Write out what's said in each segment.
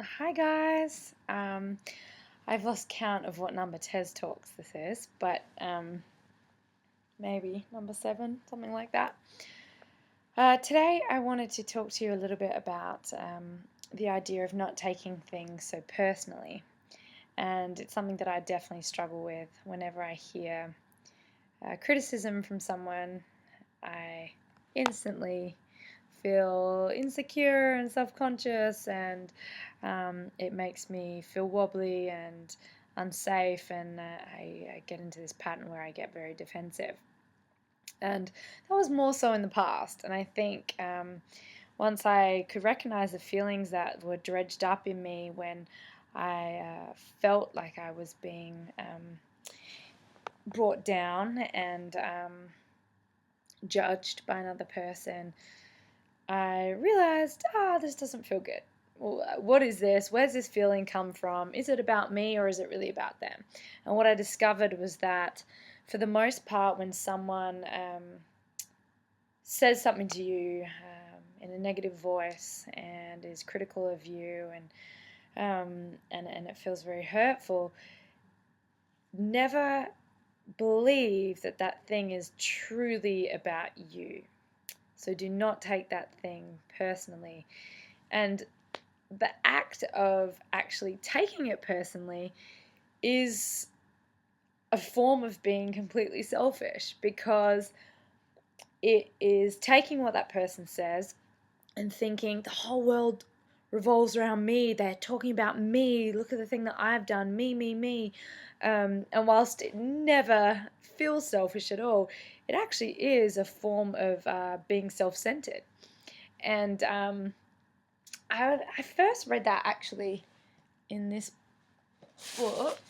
Hi guys. I've lost count of what number Tez Talks this is, but maybe number 7, something like that. Today I wanted to talk to you a little bit about the idea of not taking things so personally, and it's something that I definitely struggle with whenever I hear criticism from someone. I instantly feel insecure and self-conscious, and it makes me feel wobbly and unsafe, and I get into this pattern where I get very defensive. And that was more so in the past, and I think once I could recognize the feelings that were dredged up in me when I felt like I was being brought down and judged by another person, I realized, this doesn't feel good. What is this? Where's this feeling come from? Is it about me or is it really about them? And what I discovered was that for the most part, when someone says something to you in a negative voice and is critical of you and it feels very hurtful, never believe that that thing is truly about you. So do not take that thing personally. And the act of actually taking it personally is a form of being completely selfish, because it is taking what that person says and thinking the whole world revolves around me. They're talking about me. Look at the thing that I've done. Me, me, me. And whilst it never feels selfish at all, it actually is a form of being self-centered. And I first read that actually in this book,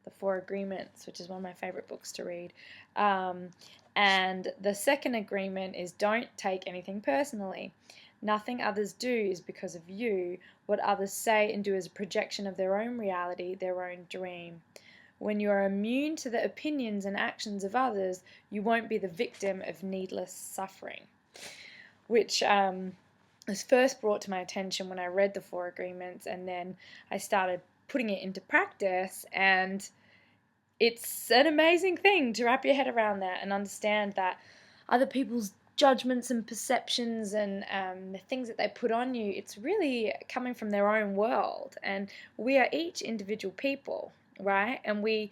The Four Agreements, which is one of my favorite books to read. And the second agreement is don't take anything personally. Nothing others do is because of you. What others say and do is a projection of their own reality, their own dream. When you are immune to the opinions and actions of others, you won't be the victim of needless suffering. Which was first brought to my attention when I read the Four Agreements, and then I started putting it into practice, and it's an amazing thing to wrap your head around that and understand that other people's judgments and perceptions and the things that they put on you, it's really coming from their own world, and we are each individual people, right? And we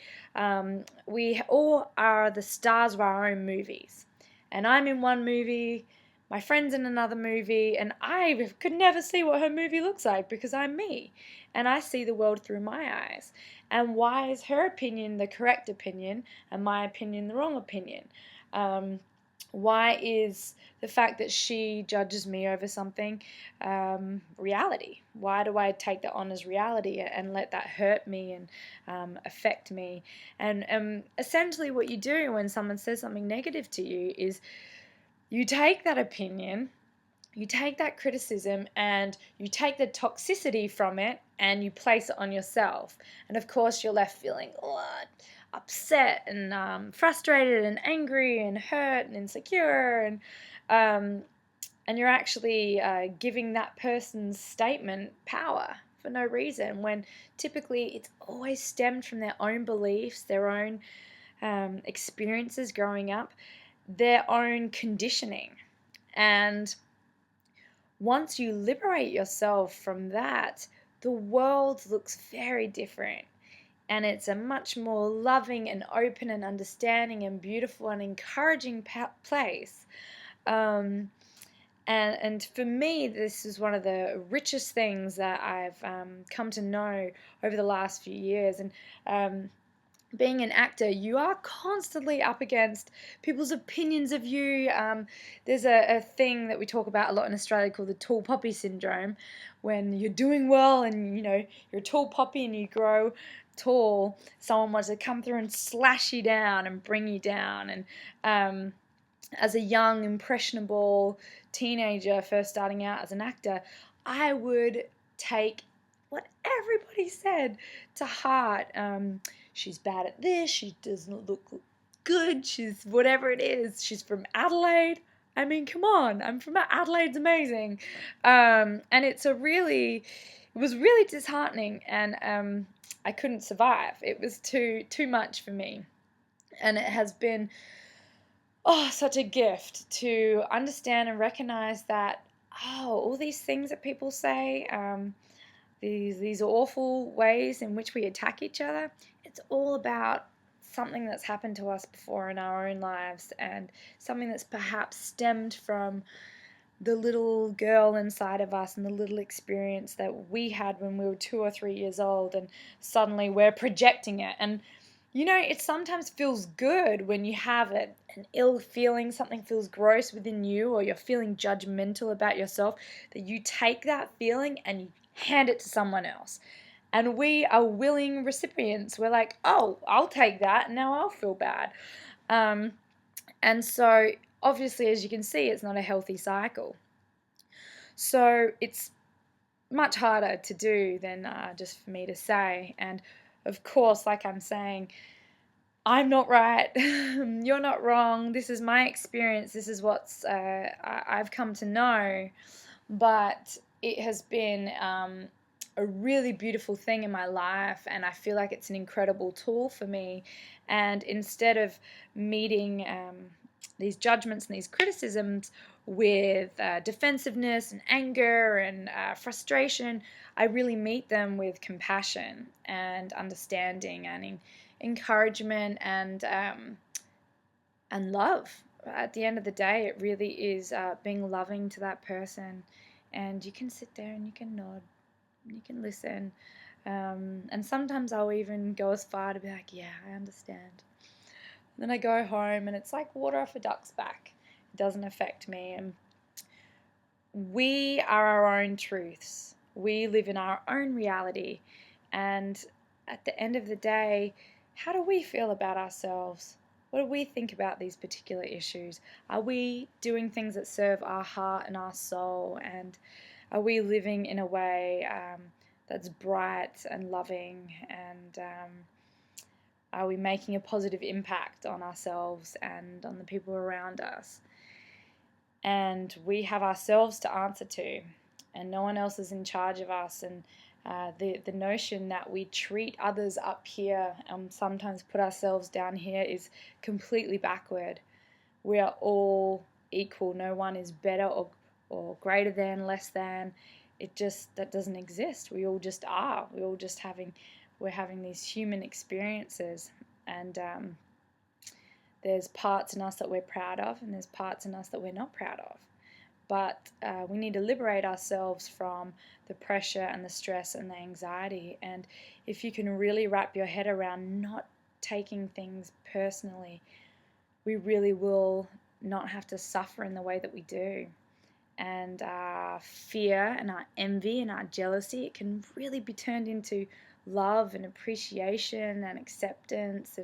all are the stars of our own movies, and I'm in one movie, my friend's in another movie, and I could never see what her movie looks like because I'm me and I see the world through my eyes. And why is her opinion the correct opinion and my opinion the wrong opinion? Why is the fact that she judges me over something reality? Why do I take that on as reality and let that hurt me and affect me? And essentially what you do when someone says something negative to you is you take that opinion, you take that criticism, and you take the toxicity from it and you place it on yourself. And of course you're left feeling upset and frustrated and angry and hurt and insecure, and you're actually giving that person's statement power for no reason, when typically it's always stemmed from their own beliefs, their own experiences growing up, their own conditioning. And once you liberate yourself from that, the world looks very different. And it's a much more loving and open and understanding and beautiful and encouraging place. And for me, this is one of the richest things that I've come to know over the last few years. And being an actor, you are constantly up against people's opinions of you. There's a thing that we talk about a lot in Australia called the tall poppy syndrome, when you're doing well and you're a tall poppy and you grow tall, someone wants to come through and slash you down and bring you down. And as a young, impressionable teenager first starting out as an actor, I would take what everybody said to heart. She's bad at this, she doesn't look good, she's whatever it is, she's from Adelaide. I mean, come on, I'm from Adelaide's amazing. And it was really disheartening, and I couldn't survive. It was too much for me. And it has been, such a gift to understand and recognize that, all these things that people say, these awful ways in which we attack each other, it's all about something that's happened to us before in our own lives, and something that's perhaps stemmed from the little girl inside of us and the little experience that we had when we were 2 or 3 years old, and suddenly we're projecting it. And it sometimes feels good when you have an ill feeling, something feels gross within you, or you're feeling judgmental about yourself, that you take that feeling and you hand it to someone else. And we are willing recipients. We're like, oh, I'll take that, and now I'll feel bad. And so, obviously, as you can see, it's not a healthy cycle. So it's much harder to do than just for me to say. And of course, like I'm saying, I'm not right, you're not wrong, this is my experience, this is what's I've come to know. But it has been a really beautiful thing in my life, and I feel like it's an incredible tool for me. And instead of meeting these judgments and these criticisms with defensiveness and anger and frustration, I really meet them with compassion and understanding and encouragement and love. At the end of the day, it really is being loving to that person. And you can sit there and you can nod, you can listen, and sometimes I'll even go as far to be like, yeah, I understand. Then I go home and it's like water off a duck's back. It doesn't affect me. And we are our own truths. We live in our own reality. And at the end of the day, how do we feel about ourselves? What do we think about these particular issues? Are we doing things that serve our heart and our soul? And are we living in a way that's bright and loving? And are we making a positive impact on ourselves and on the people around us? And we have ourselves to answer to, and no one else is in charge of us. And the notion that we treat others up here and sometimes put ourselves down here is completely backward. We are all equal. No one is better or greater than, less than. That doesn't exist. We all just are. We're having these human experiences, and there's parts in us that we're proud of, and there's parts in us that we're not proud of. But we need to liberate ourselves from the pressure and the stress and the anxiety. And if you can really wrap your head around not taking things personally, we really will not have to suffer in the way that we do. And our fear and our envy and our jealousy, it can really be turned into love and appreciation and acceptance.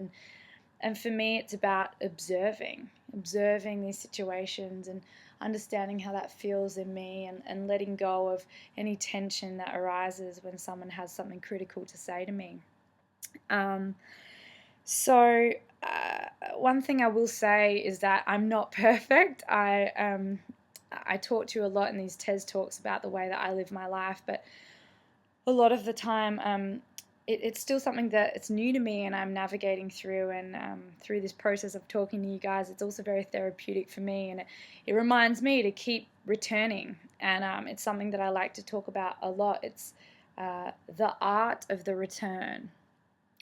And for me, it's about observing these situations and understanding how that feels in me, and letting go of any tension that arises when someone has something critical to say to me. So one thing I will say is that I'm not perfect. I talk to you a lot in these TED Talks about the way that I live my life, but a lot of the time it's still something that it's new to me, and I'm navigating through. And through this process of talking to you guys, it's also very therapeutic for me, and it reminds me to keep returning. And it's something that I like to talk about a lot. It's the art of the return.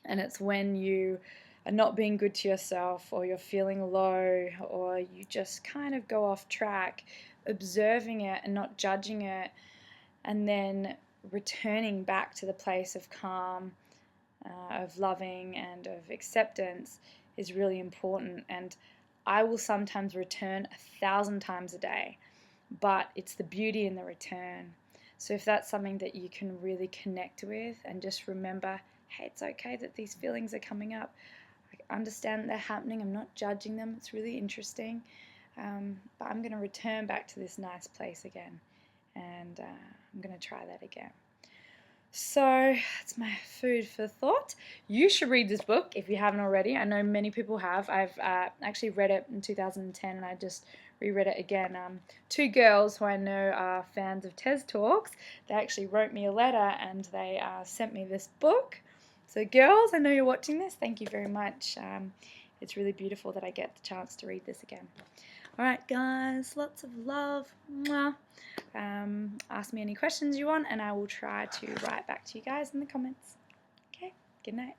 And it's when you are not being good to yourself, or you're feeling low, or you just kind of go off track, observing it and not judging it, and then returning back to the place of calm, of loving, and of acceptance is really important. And I will sometimes return 1,000 times a day, but it's the beauty in the return. So if that's something that you can really connect with, and just remember, hey, it's okay that these feelings are coming up. I understand they're happening. I'm not judging them. It's really interesting. But I'm going to return back to this nice place again. And I'm going to try that again. So that's my food for thought. You should read this book if you haven't already. I know many people have. I've actually read it in 2010, and I just reread it again. Two girls who I know are fans of TED Talks, they actually wrote me a letter and they sent me this book. So girls, I know you're watching this. Thank you very much. It's really beautiful that I get the chance to read this again. Alright guys, lots of love. Mwah. Ask me any questions you want and I will try to write back to you guys in the comments. Okay, good night.